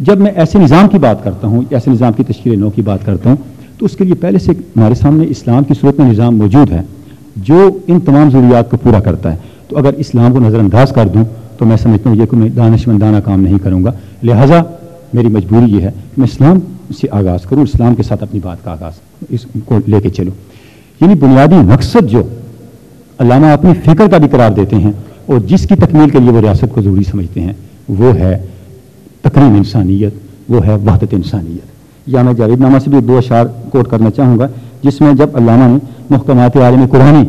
جب میں ایسے نظام کی بات کرتا ہوں، ایسے نظام کی تشکیل نو کی بات کرتا ہوں، تو اس کے لیے پہلے سے ہمارے سامنے اسلام کی صورت میں نظام موجود ہے جو ان تمام ضروریات کو پورا کرتا ہے. تو اگر اسلام کو نظر انداز کر دوں تو میں سمجھتا ہوں یہ کہ میں دانشمندانہ کام نہیں کروں گا. لہٰذا میری مجبوری یہ ہے کہ میں اسلام سے آغاز کروں، اسلام کے ساتھ اپنی بات کا آغاز اس کو لے کے چلوں. یعنی بنیادی مقصد جو علامہ اپنی فکر کا بھی قرار دیتے ہیں اور جس کی تکمیل کے لیے وہ ریاست کو ضروری سمجھتے ہیں، وہ ہے تقریم انسانیت، وہ ہے وحدت انسانیت. یا میں جاوید نامہ سے بھی 2 اشعار کوٹ کرنا چاہوں گا، جس میں جب علامہ نے محکمات عالم قرآنی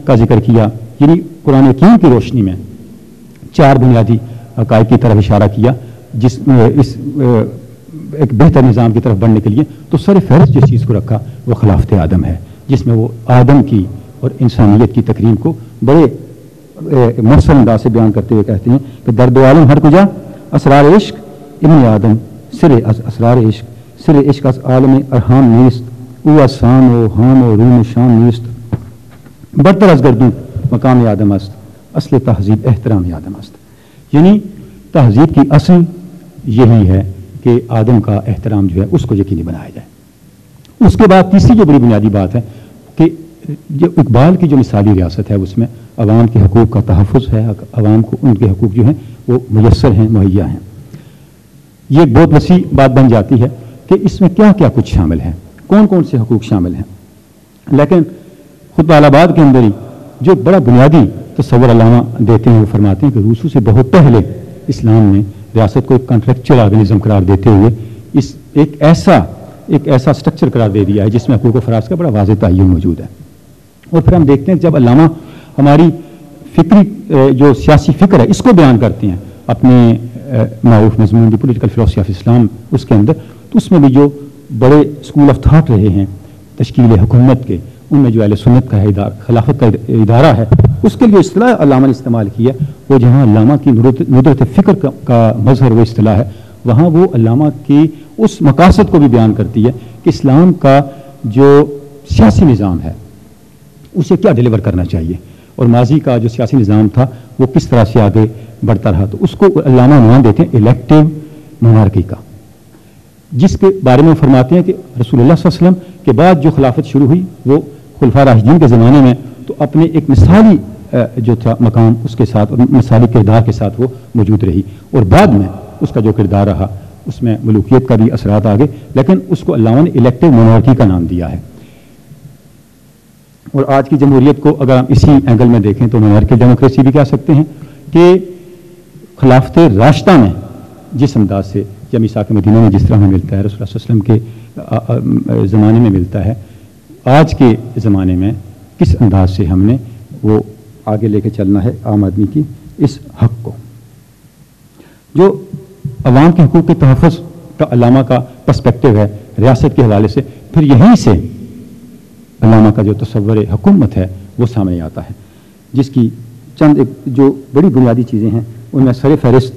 کا ذکر کیا، یعنی قرآن حکیم کی روشنی میں 4 بنیادی عقائد کی طرف اشارہ کیا، جس میں اس ایک بہتر نظام کی طرف بڑھنے کے لیے تو سر فہرست جس چیز کو رکھا وہ خلافت آدم ہے، جس میں وہ آدم کی اور انسانیت کی تکریم کو بڑے مؤثر انداز سے بیان کرتے ہوئے کہتے ہیں کہ درد و عالم ہر کجا اسرار عشق ابن آدم سر اسرار عشق سر عشق از عالم ارحام نیست او اسان و حام و روم شام نیست برتر از گردوں مقام آدم است اصل تہذیب احترام آدم است. یعنی تہذیب کی اصل یہی ہے کہ آدم کا احترام جو ہے اس کو یقینی بنایا جائے. اس کے بعد تیسری جو بڑی بنیادی بات ہے کہ جو اقبال کی جو مثالی ریاست ہے اس میں عوام کے حقوق کا تحفظ ہے، عوام کو ان کے حقوق جو ہیں وہ میسر ہیں، مہیا ہیں. یہ ایک بہت وسیع بات بن جاتی ہے کہ اس میں کیا کیا کچھ شامل ہے، کون کون سے حقوق شامل ہیں. لیکن خود آباد کے اندر ہی جو بڑا بنیادی تصور علامہ دیتے ہیں وہ فرماتے ہیں کہ روسو سے بہت پہلے اسلام نے ریاست کو ایک کانٹریکچوئل آرگنزم قرار دیتے ہوئے اس ایک ایسا سٹرکچر قرار دے دیا ہے جس میں حقوق و فراز کا بڑا واضح تعین موجود ہے. اور پھر ہم دیکھتے ہیں جب علامہ ہماری فکری جو سیاسی فکر ہے اس کو بیان کرتے ہیں اپنے معروف مضمون دی پولیٹیکل فلاسفی آف اسلام اس کے اندر، تو اس میں بھی جو بڑے اسکول آف تھاٹ رہے ہیں تشکیل حکومت کے، ان میں جو اہل سنت کا ہے خلافت کا ادارہ ہے، اس کے لیے اصطلاح علامہ نے استعمال کی ہے. وہ جہاں علامہ کی ندرت فکر کا مظہر وہ اصطلاح ہے، وہاں وہ علامہ کی اس مقاصد کو بھی بیان کرتی ہے کہ اسلام کا جو سیاسی نظام ہے اسے کیا ڈیلیور کرنا چاہیے، اور ماضی کا جو سیاسی نظام تھا وہ کس طرح سے آگے بڑھتا رہا. تو اس کو علامہ عنوان دیتے ہیں الیکٹو مونارکی کا، جس کے بارے میں فرماتے ہیں کہ رسول اللہ صلی اللہ علیہ وسلم کے بعد جو خلافت شروع ہوئی وہ خلفاء راشدین کے زمانے میں تو اپنے ایک مثالی جو تھا مقام اس کے ساتھ اور مثالی کردار کے ساتھ وہ موجود رہی، اور بعد میں اس کا جو کردار رہا اس میں ملوکیت کا بھی اثرات آگے، لیکن اس کو علامہ نے الیکٹو مونارکی کا نام دیا ہے. اور آج کی جمہوریت کو اگر ہم اسی اینگل میں دیکھیں تو مونارکی ڈیموکریسی بھی کہہ سکتے ہیں کہ خلافت راشدہ میں جس انداز سے یا میثاق مدینہ میں جس طرح ہمیں ملتا ہے، رسول اللہ صلی اللہ علیہ وسلم کے زمانے میں ملتا ہے، آج کے زمانے میں کس انداز سے ہم نے وہ آگے لے کے چلنا ہے عام آدمی کی اس حق کو. جو عوام کے حقوق کے تحفظ کا علامہ کا پرسپیکٹو ہے ریاست کے حوالے سے، پھر یہیں سے علامہ کا جو تصور حکومت ہے وہ سامنے آتا ہے، جس کی چند جو بڑی بنیادی چیزیں ہیں ان میں سر فہرست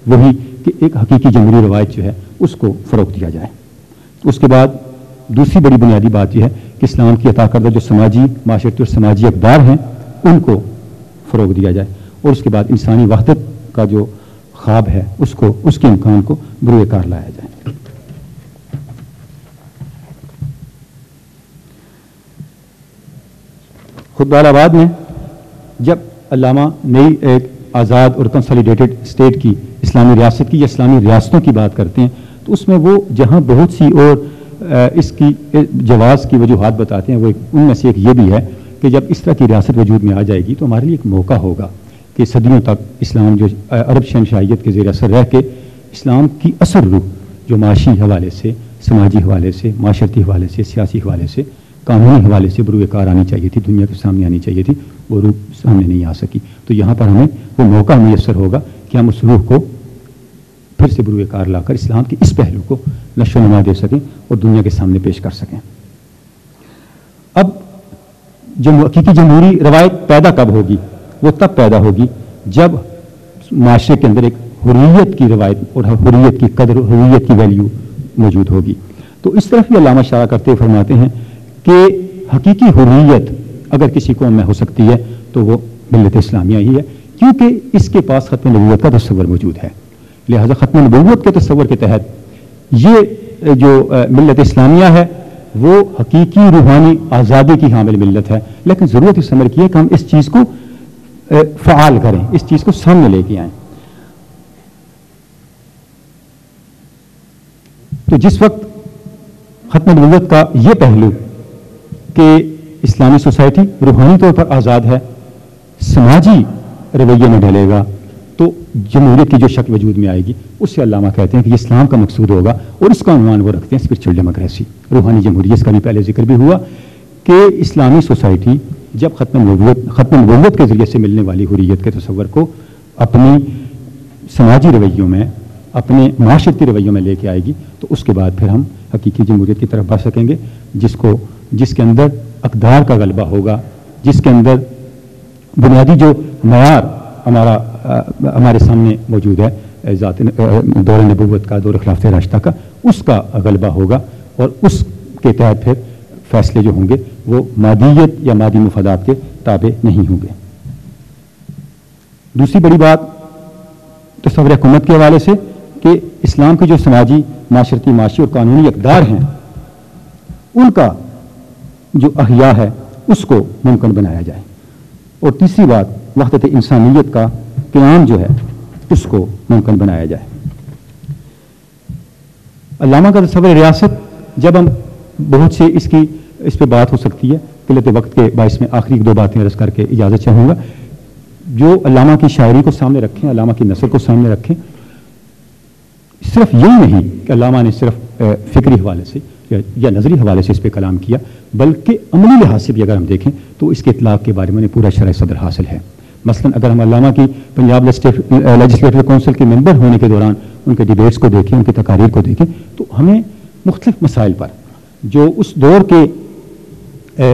وہی کہ ایک حقیقی جمہوری روایت جو ہے اس کو فروغ دیا جائے. اس کے بعد دوسری بڑی بنیادی بات یہ ہے کہ اسلام کی عطا کردہ جو سماجی معاشرتی اور سماجی اقدار ہیں ان کو فروغ دیا جائے، اور اس کے بعد انسانی وحدت کا جو خواب ہے اس کے امکان کو بروئے کار لایا جائے. خود آباد میں جب علامہ نئی ایک آزاد اور کنسالیڈیٹڈ اسٹیٹ کی اسلامی ریاست کی یا اسلامی ریاستوں کی بات کرتے ہیں تو اس میں وہ جہاں بہت سی اور اس کی جواز کی وجوہات بتاتے ہیں، وہ ان میں سے ایک یہ بھی ہے کہ جب اس طرح کی ریاست وجود میں آ جائے گی تو ہمارے لیے ایک موقع ہوگا کہ صدیوں تک اسلام جو عرب شہنشاہیت کے زیر اثر رہ کے اسلام کی اثر روح جو معاشی حوالے سے، سماجی حوالے سے، معاشرتی حوالے سے، سیاسی حوالے سے، قانونی حوالے سے بروئے کار آنی چاہیے تھی، دنیا کے سامنے آنی چاہیے تھی، وہ روح سامنے نہیں آ سکی. تو یہاں پر ہمیں وہ موقع میسر ہوگا کہ ہم اس روح کو پھر سے بروئے کار لا کر اسلام کے اس پہلو کو نشو و نما دے سکیں اور دنیا کے سامنے پیش کر سکیں. اب جو حقیقی جمہوری روایت پیدا کب ہوگی؟ وہ تب پیدا ہوگی جب معاشرے کے اندر ایک حریت کی روایت اور حریت کی قدر، حریت کی ویلیو موجود ہوگی. تو اس طرف بھی علامہ اشارہ کرتے ہوئے فرماتے ہیں کہ حقیقی حریت اگر کسی قوم میں ہو سکتی ہے تو وہ ملت اسلامیہ ہی ہے، کیونکہ اس کے پاس ختم نبوت کا تصور موجود ہے. لہٰذا ختم نبوت کے تصور کے تحت یہ جو ملت اسلامیہ ہے وہ حقیقی روحانی آزادی کی حامل ملت ہے، لیکن ضرورت اس عمر کی ہے کہ ہم اس چیز کو فعال کریں، اس چیز کو سامنے لے کے آئیں۔ تو جس وقت ختم نبوت کا یہ پہلو کہ اسلامی سوسائٹی روحانی طور پر آزاد ہے، سماجی رویے میں ڈھلے گا تو جمہوریت کی جو شکل وجود میں آئے گی اس سے علامہ کہتے ہیں کہ یہ اسلام کا مقصود ہوگا، اور اس کا عنوان وہ رکھتے ہیں اسپرچل ڈیموکریسی، روحانی جمہوریت۔ اس کا بھی پہلے ذکر بھی ہوا کہ اسلامی سوسائٹی جب ختم نبوت کے ذریعے سے ملنے والی حریت کے تصور کو اپنی سماجی رویوں میں، اپنے معاشرتی رویوں میں لے کے آئے گی تو اس کے بعد پھر ہم حقیقی جمہوریت کی طرف بڑھ سکیں گے، جس کے اندر اقدار کا غلبہ ہوگا، جس کے اندر بنیادی جو معیار ہمارے سامنے موجود ہے دور نبوت کا، دور خلافت راشدہ کا، اس کا غلبہ ہوگا، اور اس کے تحت پھر فیصلے جو ہوں گے وہ مادیت یا مادی مفادات کے تابع نہیں ہوں گے۔ دوسری بڑی بات تصور حکومت کے حوالے سے کہ اسلام کے جو سماجی، معاشرتی، معاشی اور قانونی اقدار ہیں ان کا جو احیاء ہے اس کو ممکن بنایا جائے، اور تیسری بات وحدت انسانیت کا قیام جو ہے اس کو ممکن بنایا جائے۔ علامہ کا تصور ریاست، جب ہم بہت سے اس پہ بات ہو سکتی ہے، قلت وقت کے باعث میں آخری 2 باتیں عرض کر کے اجازت چاہوں گا۔ جو علامہ کی شاعری کو سامنے رکھیں، علامہ کی نثر کو سامنے رکھیں، صرف یہی نہیں کہ علامہ نے صرف فکری حوالے سے یا نظری حوالے سے اس پہ کلام کیا، بلکہ عملی لحاظ سے بھی اگر ہم دیکھیں تو اس کے اطلاق کے بارے میں پورا شرح صدر حاصل ہے۔ مثلا اگر ہم علامہ کی پنجاب لیجسلیٹو کونسل کے ممبر ہونے کے دوران ان کے ڈیبیٹس کو دیکھیں، ان کی تقاریر کو دیکھیں، تو ہمیں مختلف مسائل پر جو اس دور کے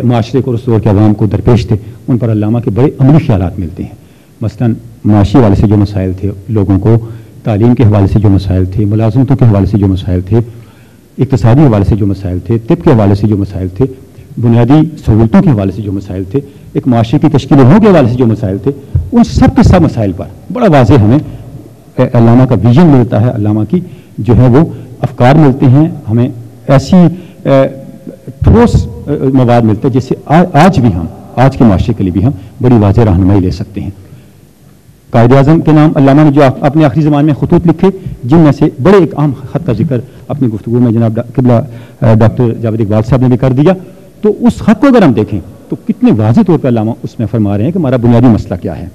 معاشرے کو، اس دور کے عوام کو درپیش تھے، ان پر علامہ کے بڑے عملی خیالات ملتے ہیں۔ مثلا معاشی حوالے سے جو مسائل تھے لوگوں کو، تعلیم کے حوالے سے جو مسائل تھے، ملازمتوں کے حوالے سے جو مسائل تھے، اقتصادی حوالے سے جو مسائل تھے، طب کے حوالے سے جو مسائل تھے، بنیادی سہولتوں کے حوالے سے جو مسائل تھے، ایک معاشرے کی تشکیل کے حوالے سے جو مسائل تھے، ان سب کے سب مسائل پر بڑا واضح ہمیں علامہ کا ویژن ملتا ہے، علامہ کی جو ہے وہ افکار ملتے ہیں، ہمیں ایسی ٹھوس مواد ملتا ہے جس سے آج کے معاشرے کے لیے بھی ہم بڑی واضح رہنمائی لے سکتے ہیں۔ قائد اعظم کے نام علامہ نے جو اپنے آخری زمان میں خطوط لکھے، جن میں سے بڑے ایک عام خط کا ذکر اپنی گفتگو میں جناب قبلہ ڈاکٹر جاوید اقبال صاحب نے بھی کر دیا، تو اس خط کو اگر ہم دیکھیں تو کتنے واضح طور پر علامہ اس میں فرما رہے ہیں کہ ہمارا بنیادی مسئلہ کیا ہے،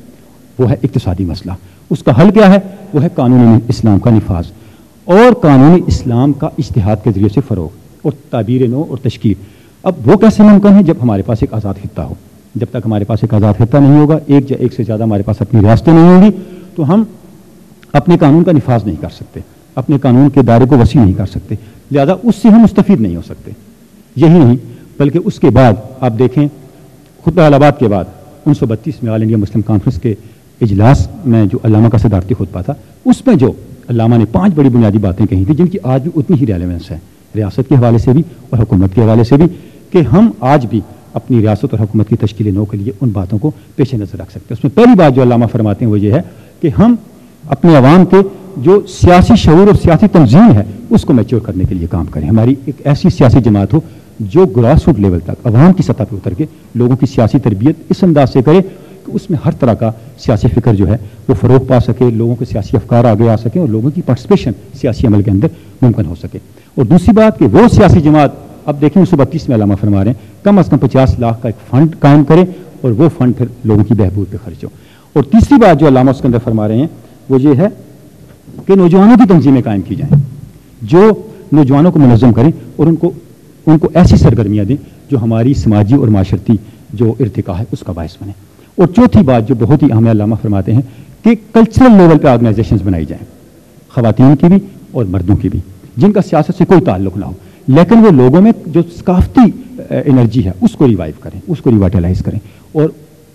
وہ ہے اقتصادی مسئلہ، اس کا حل کیا ہے، وہ ہے قانون اسلام کا نفاذ اور قانون اسلام کا اجتہاد کے ذریعے سے فروغ اور تعبیر نو اور تشکیل۔ اب وہ کیسے ممکن ہے؟ جب ہمارے پاس ایک آزاد خطہ ہو۔ جب تک ہمارے پاس ایک آزاد خطہ نہیں ہوگا، ایک یا ایک سے زیادہ ہمارے پاس اپنی ریاستیں نہیں ہوں گی، تو ہم اپنے قانون کا نفاذ نہیں کر سکتے، اپنے قانون کے دائرے کو وسیع نہیں کر سکتے، لہذا اس سے ہم مستفید نہیں ہو سکتے۔ یہی نہیں بلکہ اس کے بعد آپ دیکھیں خطبہ الہٰباد کے بعد 1932 میں آل انڈیا مسلم کانفرنس کے اجلاس میں جو علامہ کا صدارتی خطبہ تھا، اس میں جو علامہ نے 5 بڑی بنیادی باتیں کہی تھیں جن کی آج بھی اتنی ہی ریلیونس ہے، ریاست کے حوالے سے بھی اور حکومت کے حوالے سے بھی، کہ ہم آج بھی اپنی ریاست اور حکومت کی تشکیل نو کے لیے ان باتوں کو پیش نظر رکھ سکتے ہیں۔ اس میں پہلی بات جو علامہ فرماتے ہیں وہ یہ ہے کہ ہم اپنے عوام کے جو سیاسی شعور اور سیاسی تنظیم ہے اس کو میچور کرنے کے لیے کام کریں۔ ہماری ایک ایسی سیاسی جماعت ہو جو گراس روٹ لیول تک عوام کی سطح پہ اتر کے لوگوں کی سیاسی تربیت اس انداز سے کرے کہ اس میں ہر طرح کا سیاسی فکر جو ہے وہ فروغ پا سکے، لوگوں کے سیاسی افکار آگے آ سکیں اور لوگوں کی پارٹیسپیشن سیاسی عمل کے اندر ممکن ہو سکے۔ اور دوسری بات کہ وہ سیاسی جماعت، اب دیکھیں 1932 میں علامہ فرما رہے ہیں، کم از کم 50 لاکھ کا ایک فنڈ قائم کرے اور وہ فنڈ پھر لوگوں کی بہبود پہ خرچ ہو۔ اور تیسری بات جو علامہ اس کے اندر فرما رہے ہیں وہ یہ ہے کہ نوجوانوں کی تنظیمیں قائم کی جائیں جو نوجوانوں کو منظم کریں اور ان کو ایسی سرگرمیاں دیں جو ہماری سماجی اور معاشرتی جو ارتقاء ہے اس کا باعث بنے۔ اور چوتھی بات جو بہت ہی اہم علامہ فرماتے ہیں کہ کلچرل لیول پہ آرگنائزیشنز بنائی جائیں، خواتین کی بھی اور مردوں کی بھی، جن کا سیاست سے کوئی تعلق نہ ہو، لیکن وہ لوگوں میں جو ثقافتی انرجی ہے اس کو ریوائیو کریں، اس کو ریوائٹلائز کریں اور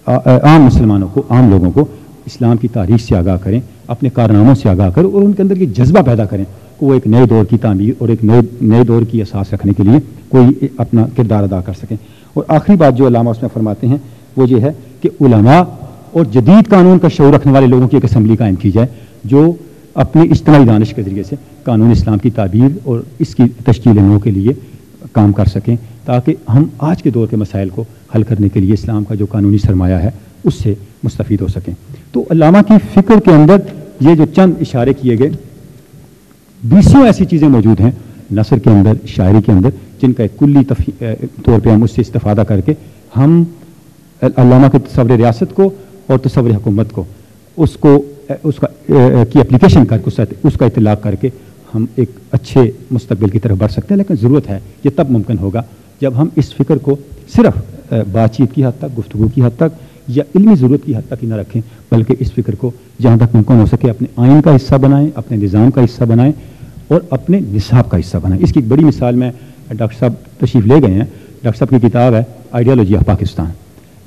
عام مسلمانوں کو، عام لوگوں کو اسلام کی تاریخ سے آگاہ کریں، اپنے کارناموں سے آگاہ کریں اور ان کے اندر یہ جذبہ پیدا کریں کہ وہ ایک نئے دور کی تعمیر اور ایک نئے دور کی اساس رکھنے کے لیے کوئی اپنا کردار ادا کر سکیں۔ اور آخری بات جو علامہ اس میں فرماتے ہیں وہ یہ ہے کہ علماء اور جدید قانون کا شعور رکھنے والے لوگوں کی ایک اسمبلی قائم کی جائے جو اپنی اجتماعی دانش کے ذریعے سے قانون اسلام کی تعبیر اور اس کی تشکیل نو کے لیے کام کر سکیں، تاکہ ہم آج کے دور کے مسائل کو حل کرنے کے لیے اسلام کا جو قانونی سرمایہ ہے اس سے مستفید ہو سکیں۔ تو علامہ کی فکر کے اندر یہ جو چند اشارے کیے گئے، 20 ایسی چیزیں موجود ہیں نثر کے اندر، شاعری کے اندر، جن کا ایک کلی طور پہ ہم اس سے استفادہ کر کے ہم علامہ کے تصور ریاست کو اور تصور حکومت کو اس کی اپلیکیشن کر کے اس کا اطلاق کر کے ہم ایک اچھے مستقبل کی طرف بڑھ سکتے ہیں۔ لیکن ضرورت ہے، یہ تب ممکن ہوگا جب ہم اس فکر کو صرف بات چیت کی حد تک، گفتگو کی حد تک یا علمی ضرورت کی حد تک ہی نہ رکھیں، بلکہ اس فکر کو جہاں تک ممکن ہو سکے اپنے آئین کا حصہ بنائیں، اپنے نظام کا حصہ بنائیں اور اپنے نصاب کا حصہ بنائیں۔ اس کی ایک بڑی مثال میں ڈاکٹر صاحب تشریف لے گئے ہیں، ڈاکٹر صاحب کی کتاب ہے آئیڈیالوجی آف پاکستان،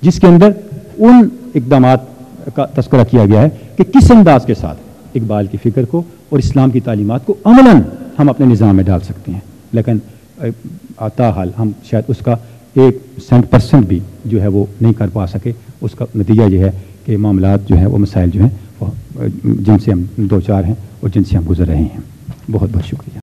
جس کے اندر ان اقدامات کا تذکرہ کیا گیا ہے کہ کس انداز کے ساتھ اقبال کی فکر کو اور اسلام کی تعلیمات کو عملاً ہم اپنے نظام میں ڈال سکتے ہیں۔ لیکن تاحال ہم شاید اس کا 1% بھی جو ہے وہ نہیں کر پا سکے۔ اس کا نتیجہ یہ ہے کہ معاملات جو ہیں وہ مسائل جو ہیں وہ جن سے ہم دو چار ہیں اور جن سے ہم گزر رہے ہیں۔ بہت بہت شکریہ۔